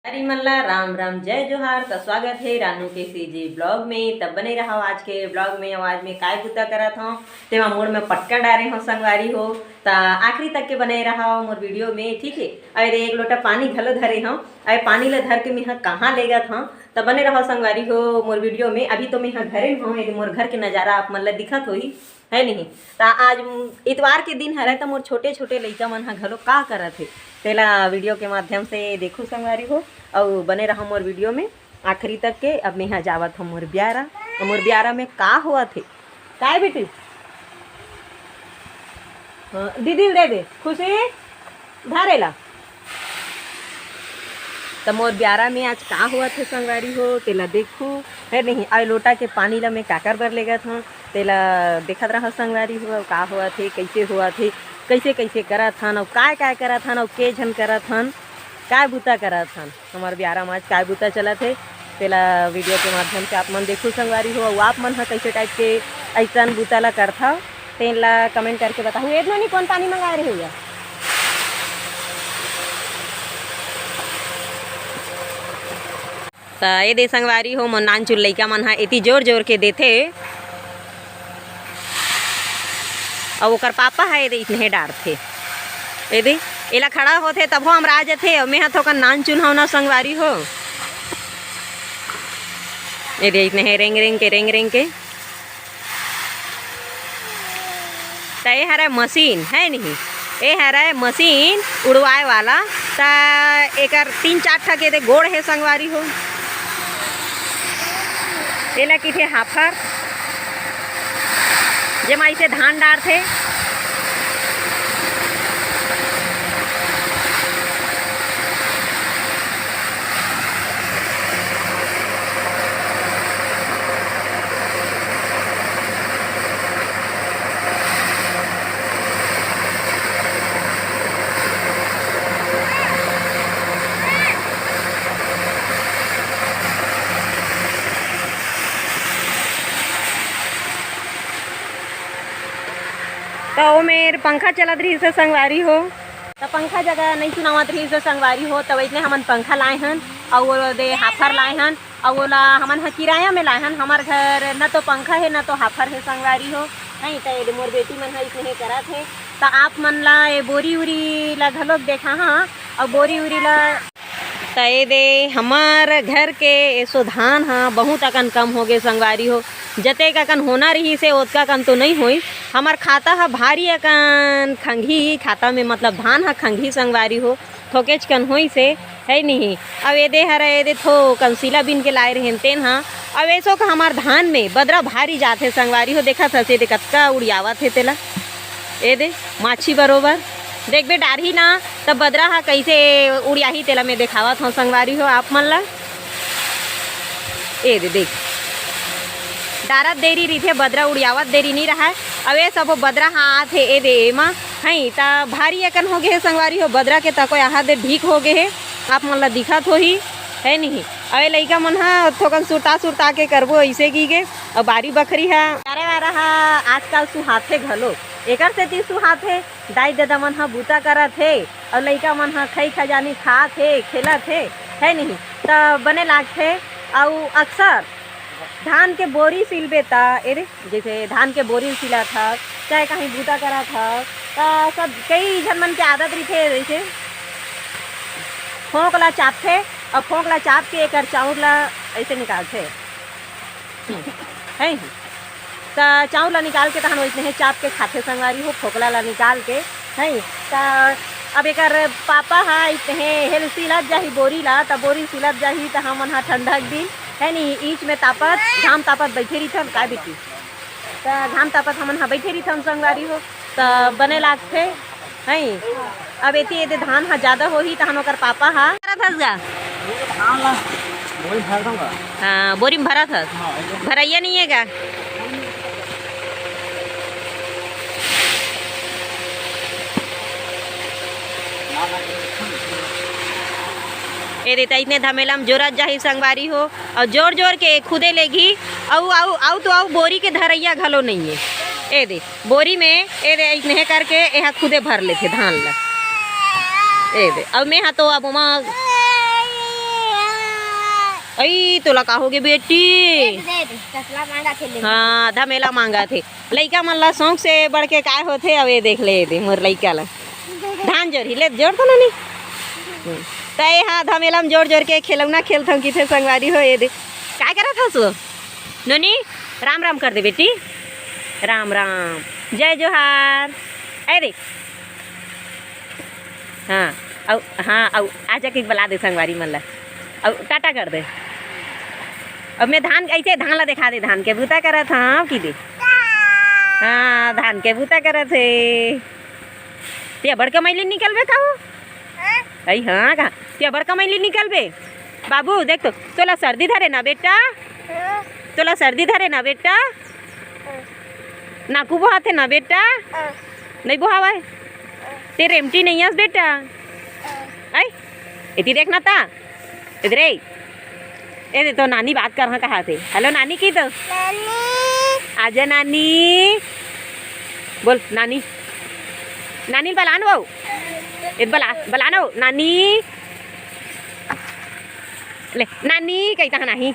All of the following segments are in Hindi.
हरी मल्ला राम राम जय जोहार। तो स्वागत है रानू के सीजी ब्लॉग में। तब बने रहा आज के ब्लॉग में। आवाज में काय बुता करत हूँ तेमा मोड़ में पटका डारे हो संगवारी हो तो आखिरी तक के बने रहा मोर वीडियो में, ठीक है। अरे एक लोटा पानी घलो धरे हूँ, अरे पानी ला धर के मैं कहाँ लेगा था तो बने रहा संगवारी हो मोर वीडियो में। अभी तो मैं घरे हूँ, मोर घर के नज़ारा आप मन ला दिखत होही है नहीं। तो आज इतवार के दिन हरे तो मोर छोटे छोटे लइका मन घलो का करत है तेला वीडियो के माध्यम से देखो संगवारी हो और बने रहा मोर वीडियो में आखिरी तक के। अब मैं यहाँ जावत हूँ मोर ब्यारा में का हुआ थे काय बेटी। हाँ दीदी दे दे खुशी धारेला। तो मोर ब्यारा में आज का हुआ थे संगवारी हो तेला देखो है नहीं। आई लोटा के पानी ला मैं काकर बर लेगा था तेला देखत रहा संगवारी हो का हुआ थे कैसे हुआ थे कैसे कैसे करा था और काय करा था और के झन करा था काय बुता करा था। हमारे ब्यारा में आज काय बुता चला थे तेला वीडियो के माध्यम से आप मन देखो संगवारी हो। और आप मन कैसे टाइप के ऐसा बुता ला करता तेला कमेंट करके बताओ। एक नहीं कौन पानी मंगा रहे हो तो ये दे संगवारी हो मन नान चुल लइका मन इतनी जोर जोर के देते और ओकर पापा है ये इतने डार थे यदि एला खड़ा होते तब हम आ जाते और मैं तो नान चुनाव ना संगवारी हो ये इतने रेंग रेंग के तो ये हरा मशीन है नहीं, ये हरा मशीन उड़वाए वाला। तो एक 3-4 ठा के गोड़ है संगवारी हो। एला किथे हाफर जेमा इसे धान डार थे तो वो मेरे पंखा चलत रही से संगवारी हो। तो पंखा जगह नहीं सुनावत रही से संगवारी हो तो वैसे हमन पंखा लाए हन और वो दे हाफर लाए हन और बोला हमन किराया में लाए हन। हमार घर न तो पंखा है न तो हाफर है संगवारी हो नहीं। तो मोर बेटी मन इतने करा थे तो आप मन ला ये बोरी उरी ला घलोक देखा हाँ और बोरी उरी ला तो ये दे हमार घर के ऐसो धान हाँ बहुत अकन कम हो गए संगवारी हो। जते अकन होना रही से ओतका कन तो नहीं हुई। हमार खाता हा भारी अकन खंघी खाता में मतलब धान हा खंघी संगवारी हो थोकेच कन हुई से है नहीं। अब ये दे हरा ये दे थो कंसीला बिन के लाए रहे तेन हाँ। अब ऐसो का हमार धान में बदरा भारी जाते संगवारी हो। देखा था से दे कतका उड़ियावा थे तेला ये दे माछी बरोबर देख बे डारही ना तब बदरा हा कैसे उड़ियाही तेला में दिखावा था संगवारी हो आप मन ला। ए दे देख डारत देरी रही थे बदरा उड़ियावत देरी नहीं रहा। अब ये सब बदरा हाँ थे ए दे एमा हई ता भारी अकन हो गए है संगवारी हो। बदरा के तको यहाँ दे ढीक हो गए है आप मन ला दिखत हो ही है नहीं। अवे लइका मन हा थोकन सुरता के करबो ऐसे की गे। और बारी बकरी है वारा हा आजकल सुहाथे घलो एकर से ती सुहाथे दाई दादा मन हा बूता करत थे और लइका मन हा खई खजानी खात थे खेलत थे है नहीं। तो बने लागथे और अक्सर धान के बोरी सिलबे ता एरे जैसे धान के बोरी सिला था चाहे कहीं बूता करा था तो सब कई जन मन के आदत रही थे जैसे फोंक ला चापथे और फोंक ला चाप के एक चाउर ला ऐसे निकालते है। तो चाउर ला निकाल के तहन वैसे चाप के खाते संगवारी हो फोकला ला निकाल के है। तो अब एक पापा हा इतने हेल सिलत जाही बोरी ला तो बोरी सिलत जाही तो हमन हा ठंडा दिन है नहीं ईच में तापत घाम तापत बैठे रही थन काय बेटी। तो घाम तापत हमन हा बैठे रही थन संगवारी हो तो बने लागथे है। अब एती एदे धान हा ज़्यादा होही तहन ओकर पापा हा भरत गा हाँ बोरी में भरा था भरैया नहीं है गा। ये देता इतने धमेला में जोरत जाही संगवारी हो और जोर जोर के खुदे लेगी आउ तो बोरी के धरैया घलो नहीं है। ए दे बोरी में ए दे इतने करके यहाँ खुदे भर लेते धान ला ए दे। अब मैं हाँ तो अब अई तोला का होगे बेटी? हाँ धमेला मांगा थे लइका मन ला शौक से बढ़ के काय होथे। अब ये देख ले दे मोर लइका ला धान जोर ले जोड़ तो नहीं तय। हाँ धमेला में जोड़ जोड़ के खिलौना खेलथम किथे संगवारी हो। ये दे काय करत हस नोनी? राम राम कर दे बेटी। राम राम जय जोहार। अरे देख हाँ औ हाँ औ आजा के बुला दे संगवारी मन ला औ टाटा कर दे। अब मैं धान ऐसे धान ला दिखा दे। धान के बूता करत हाँ की दे। हाँ धान के बूता करत है। ते बड़का मैली निकलबे का हो? अई हाँ कहा ते बड़का मैली निकलबे? बाबू देख तो तोला सर्दी धरे ना बेटा? तोला सर्दी धरे ना बेटा? नाकू बहाते ना बेटा? नहीं बहावा ते रेमटी नहीं हस बेटा? आई इतनी देखना था इधर ए तो नानी बात कर रहा कहा थे। हेलो नानी की तो आजा नानी बोल नानी नानी बलान वो बलानो नानी ले नानी कहता नहीं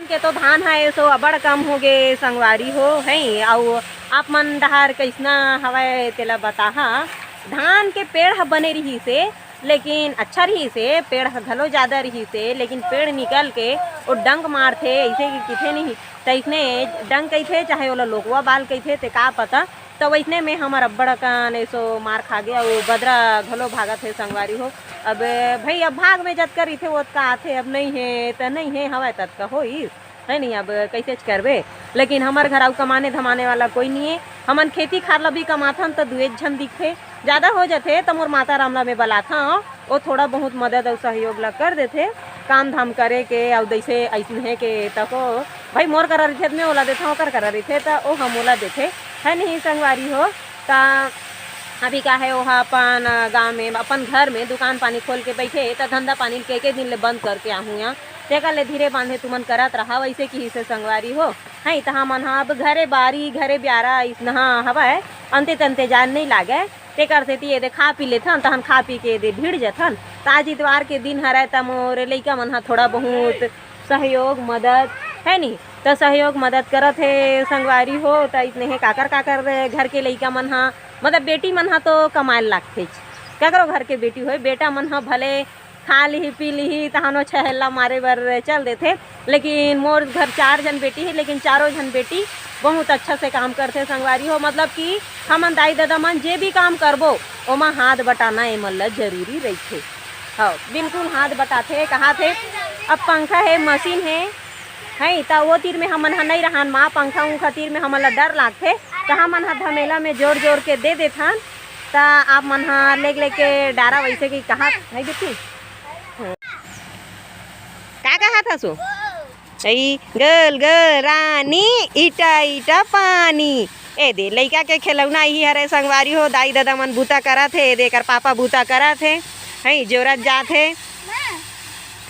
के तो धान है सो अबड़ कम हो गए संगवारी हो है। और आप मन डहार कैसना हवाए तेला बताहा। धान के पेड़ ह बने रही से लेकिन अच्छा रही से पेड़ घलो ज़्यादा रही से लेकिन पेड़ निकल के वो डंक मारथे ऐसे कि किथे नहीं तैसने डंक कही चाहे वो लोकवा बाल कही ते का पता। तो वैसने में हमार अब्बड़ कन ऐसो मार खा गया वो बदरा घलो भागत है संगवारी हो। अब भाई अब भाग में जत कर थे वो का आथे अब नहीं है तो नहीं है हवा तक का हो है नहीं। अब कैसे करबे लेकिन हमार घर आउ कमाने धमाने वाला कोई नहीं है। हमन खेती खार ला भी कमाथन तो दुए झन दिखथे ज़्यादा हो जाते तो मोर माता रामला में बलाथा वो थोड़ा बहुत मदद और सहयोग ला कर देते काम धाम करे के। और जैसे ऐसे है के तको भाई मोर करा रही थे मैं ओला देता ओकर करा रही थे तो वो हम ओला देते है नहीं संगवारी हो। ता अभी का है वहाँ अपन गाँव में अपन घर में दुकान पानी खोल के बैठे तो धंधा पानी के दिन ले बंद करके आहूँ यहाँ तेका ले धीरे बांधे तुमन करत रहा वैसे कि से संगवारी हो है। तहाँ मन अब घरे बारी घरे ब्यारा इसना हवा है अंते तंते जान नहीं लागे ते करते ये दे खा पी लेथन तहन खा पी के दे भीड़ जथन। आज इतवार के दिन हराय त मोर लइका मन थोड़ा बहुत सहयोग मदद है नहीं तो सहयोग मदद करत है संगवारी हो। तो इतने है काकर घर के लइका मन मतलब बेटी मन तो कमाए लागथे ककरो घर के बेटी हो बेटा मन भले खा ली पी ली तहानो छहल्ला मारे बर चल देते। लेकिन मोर घर 4 जन बेटी है लेकिन चारों जन बेटी बहुत अच्छा से काम करते संगवारी हो। मतलब कि हमन दाई दादा मन जे भी काम करबो ओमा हाथ बटाना ए मन जरूरी रहते। हाँ बिल्कुल हाथ बटाते कहा थे। अब पंखा है मशीन है तो वो तीर में हमन नहीं रहन माँ पंखा उंखा तीर में हमन ला डर लागते तो हमन धमेला में जोड़ जोड़ के दे देथन। तो आप मन लेके डारा वैसे कि कहा है बेटी का कहा था सो गल गल रानी ईटा ईटा पानी ए दे लइका के खिलौना ही हरे संगवारी हो। दाई दादा मन बूता करा थे देकर पापा बूता करा थे है जोरत जाते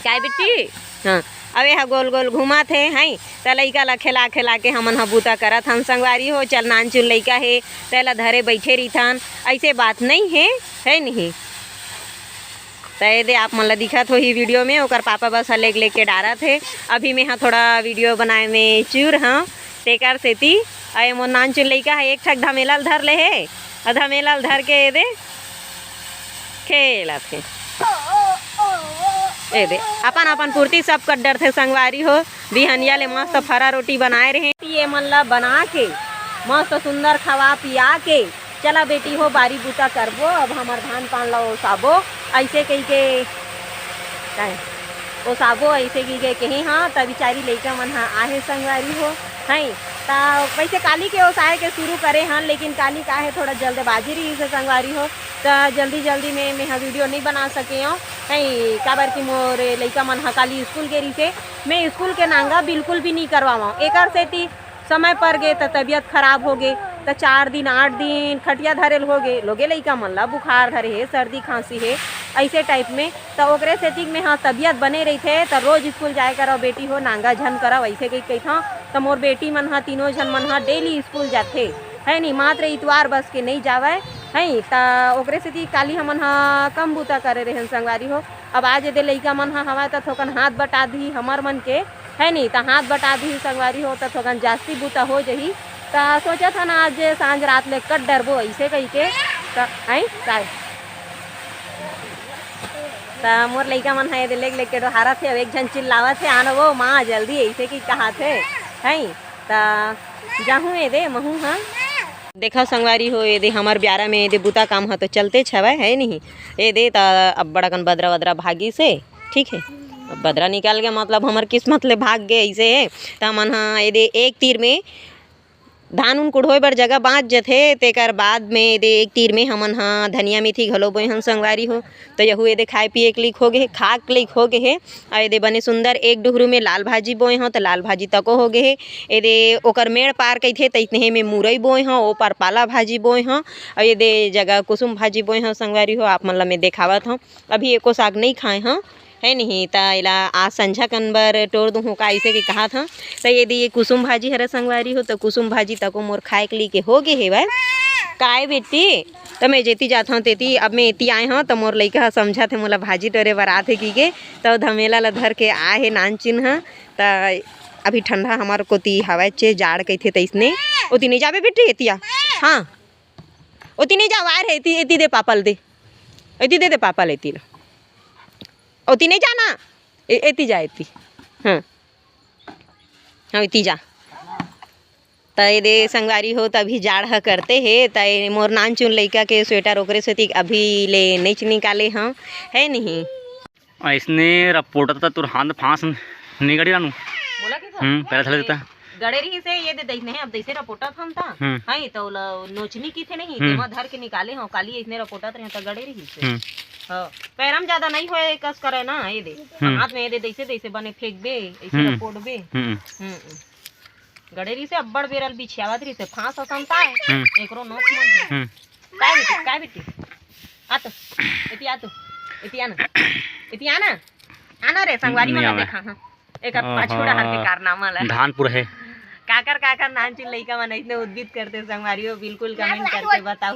काय बेटी। हाँ अब यह गोल गोल घुमा थे है तो लइका ला खिला खिला के हमन बूता करत हन संगवारी हो। चल नान चुन लइका है तेला धरे बैठे रहीथन ऐसे बात नहीं है नहीं। तो दे आप मन ला दिखत हो ही वीडियो में ओकर पापा बस लेके डारा थे। अभी मैं थोड़ा वीडियो बनाए में चूर हाँ तेकर सेती आए मोर नान चुन लइका है एक ठक धमेला धर ले है और धमेला धर के दे खेला थे ए दे अपन अपन पूर्ति सब कर डर थे संगवारी हो। बिहनिया ले मस्त फरा रोटी बनाए रहे ये मन ला बना के मस्त सुंदर खवा पिया के चला बेटी हो बारी बूता करबो। अब हमार धान पान ला ओसाबो ऐसे कही के ओसाबो ऐसे की के हाँ तब बिचारी लइका मन आहे संगवारी हो है। तो वैसे काली के ओसाए के शुरू करे हाँ लेकिन काली का है थोड़ा जल्दबाजी रही से संगवारी हो तो जल्दी में मैं वीडियो नहीं बना सके हूँ है। काबर की मोर लइका मन काली स्कूल के रही से मैं स्कूल के नांगा बिल्कुल भी नहीं करवाऊँ एक सेती समय पर गए तो तबीयत खराब हो गए तो 4 दिन 8 दिन खटिया धरेल हो गए लोगे लइका मन ला बुखार धरे है सर्दी खांसी है ऐसे टाइप में। तो ओकरे सेती में हाँ तबीयत बने रही थे तो रोज स्कूल जाए करो बेटी हो नांगा झन करो वैसे कही था। तो मोर बेटी मन तीनों जन मन डेली स्कूल जाते है नहीं मात्र इतवार बस के नहीं जावे है ता ओकरे सेती काली हमन हा कम बूता करे रहे संगवारी हो। अब आज यदि लइका मन हा हवा त थोकन हाथ बटा दी हमर मन के है नी ता हाथ बटा दी संगवारी हो त थोकन जास्ती बूता हो जही। ता सोचा था ना आज सांझ रात ले कट डरबो ऐसे कही के ता मोर लइका मन है लेग लेग के डोहारा थे। अब एक झन चिल्लावत थे आना वो माँ जल्दी ऐसे की कहा थे है ता जाहूँ ए दे महू हाँ देखा संगवारी हो ये दे हमार ब्यारा में दे बुता काम हा तो चलते छवै है नहीं ये दे ता अब बड़ाकन बदरा वदरा भागी से ठीक है। अब बदरा निकाल गया मतलब हमार किस्मत ले भाग गए ऐसे है। ता मन हाँ ये दे एक तीर में धान उन कुढ़ोए बर जगह बाँच जथे तेकर बाद में दे एक तीर में हमन हाँ धनिया मेथी घलो बोए हन संगवारी हो। तो यहू ये दे खाए पिए के लिख हो गए खाक लिख हो गए है। और ये दे बने सुंदर एक डुहरू में लाल भाजी बोए हँ तो लाल भाजी तको हो गए है। ये दे ओकर मेड़ पार कही थे इतने में मुरई बोए हँ ओ पार पाला भाजी बोए हँ और ये दे जगह कुसुम भाजी बोए हँ संगवारी हो। आप मन ला मैं देखावत हूँ अभी एको साग नहीं खाए हाँ है नहीं ता इला आज संझा कनबर टोर दूँ का ऐसे की कहा था। तो यदि ये कुसुम भाजी हरा संगवारी हो तो कुसुम भाजी तको मोर खाए के लिए हो गए है भाई काय बेटी। तो मैं जेती जाता हूँ तेती अब मैं एती आए हूँ तो मोर लइका समझा थे मोला भाजी टोरे बर आथे की के तो धमेला ला धर के आए है नान चिन्ह। तो अभी ठंडा हमार कोती हवा चे जाड़ कही थे तैसने ओती नहीं जाबे बेटी एतिया हाँ ओती नहीं जाओ आए है एती दे पापल दे एती दे पापल एती ला ओती नहीं जाना एती जा एती हाँ हाँ एती जा। तो ये दे संगवारी हो तभी जाड़ ह करते है तो मोर नान चुन लइका के स्वेटर ओकरे से अभी ले नहीं निकाले हाँ है नहीं ऐसने रपोटा था तुर हाथ फांस नहीं गड़ी रानू बोला कि पहले थले देता गड़े रही से ये दे दईने अब दैसे रपोटा था हां तो नोचनी की थे नहीं तेमा धर के निकाले हो काली इसने रपोटा रहे तो गड़े रही से हां पैरम ज्यादा नहीं होए कस करे ना ये दे हाथ में ये दे दैसे दैसे बने फेंक बे ऐसे रपोट बे गड़े रही से अब्बड़ बेरल बिछावत रही से फांस असंता है एकरो नोक मन है काय बेटी आ तो इति आना रे संगवारी मन देखा हां एक पाछोड़ा हर के कारनामा ला धानपुर है काकर नान चिन लइका मन इतने उद्दित करते संगवारी हो बिल्कुल कमेंट करके बताओ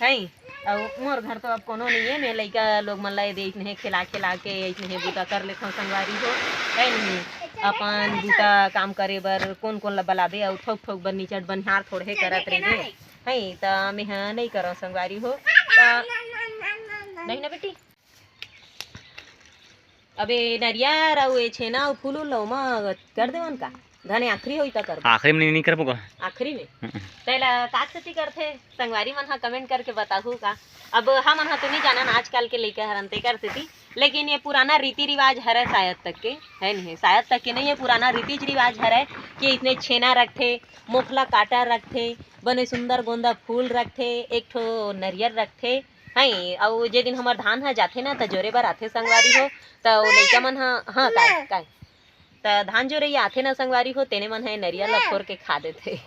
है। और मोर घर तो अब कोनो नहीं है मैं लइका लोग मन ला दे इतने खिला के इतने बूता कर लेथो संगवारी हो है नहीं अपन बूता काम करे बर कौन ला बलाबे और ठोक बर निचट बनिहार थोड़े करत रहे है तो मैं नहीं करो संगवारी हो नहीं ना बेटी अबे नरिया रहुए छेना और फूल लो मा कर देवन का धने आखिरी होई ता कर आखिरी में नहीं कर पको आखिरी में तेला काकसती करथे संगवारी मन हा कमेंट करके बताहू का। अब हम मन हा तो नहीं जानन आजकल के लइका हरनते करती लेकिन ये पुराना रीति रिवाज हरे शायद तक के है नहीं शायद तक के नहीं ये पुराना रीति रिवाज हरे कि इतने छेना रखते मोखला काटा रखते बने सुंदर गोंदा फूल रखते एक ठो नरियर रखते है। और जे दिन हमार धान हा जाथे ना तो जोरे बर आथे संगवारी हो तो लइका मन हाँ काय तो धान जो रही आथे ना संगवारी हो तेने मन है नरियर ला फोर के खा देते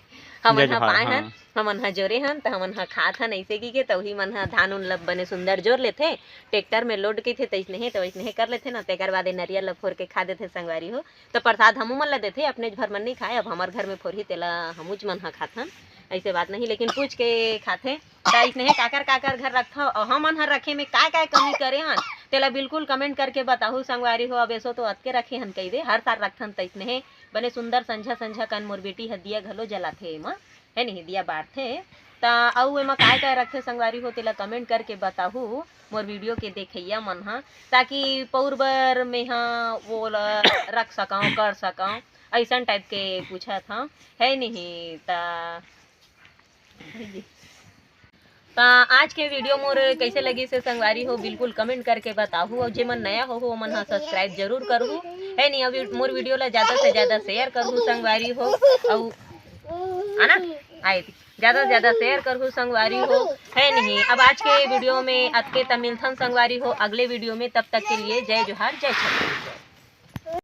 हमन हा पाए हन हमन हा जोरे हन तो हमन हा खात हन ऐसे की के तभी मन हा धान उन लब बने सुंदर जोर लेथे ट्रैक्टर में लोड के थे तैसने कर लेथे ना तेकर बाद नरियर ला फोर के खा देथे संगवारी हो। तो प्रसाद हमू मन ला देथे अपने घर मन नहीं खाए अब हमार घर में फोरही तेला हमूज मन हा खाथन ऐसे बात नहीं लेकिन पूछ के खाथे तो इसने काकर घर रखा हम मन हर रखे में काय कमी करे हन तेला बिल्कुल कमेंट करके बताहू संगवारी हो। अब ऐसो तो अतके रखे हन कई दे हर साल रखथन तैसने बने सुंदर संझा कन मोर बेटी हदिया घलो जलाथे एमा है नहीं दिया बारथे ता आउ एमा काय रखे संगवारी हो तेला कमेंट करके बताहू मोर वीडियो के देखैया मन हा ताकि पौर बर में हाँ वो रख सकाऊँ कर सकाऊँ ऐसा टाइप के पूछा था है नहीं ता आज के वीडियो मोर कैसे लगी से संगवारी हो बिल्कुल कमेंट करके बताहू और जे मन नया हो मन सब्सक्राइब जरूर करूँ है नहीं अभी मोर वीडियो ला ज़्यादा से ज़्यादा शेयर करूँ संगवारी हो और आना आए ज़्यादा से ज़्यादा शेयर करूँ संगवारी हो है नहीं। अब आज के वीडियो में अतके तमिल थन संगवारी हो अगले वीडियो में तब तक के लिए जय जोहार जय छत्तीसगढ़।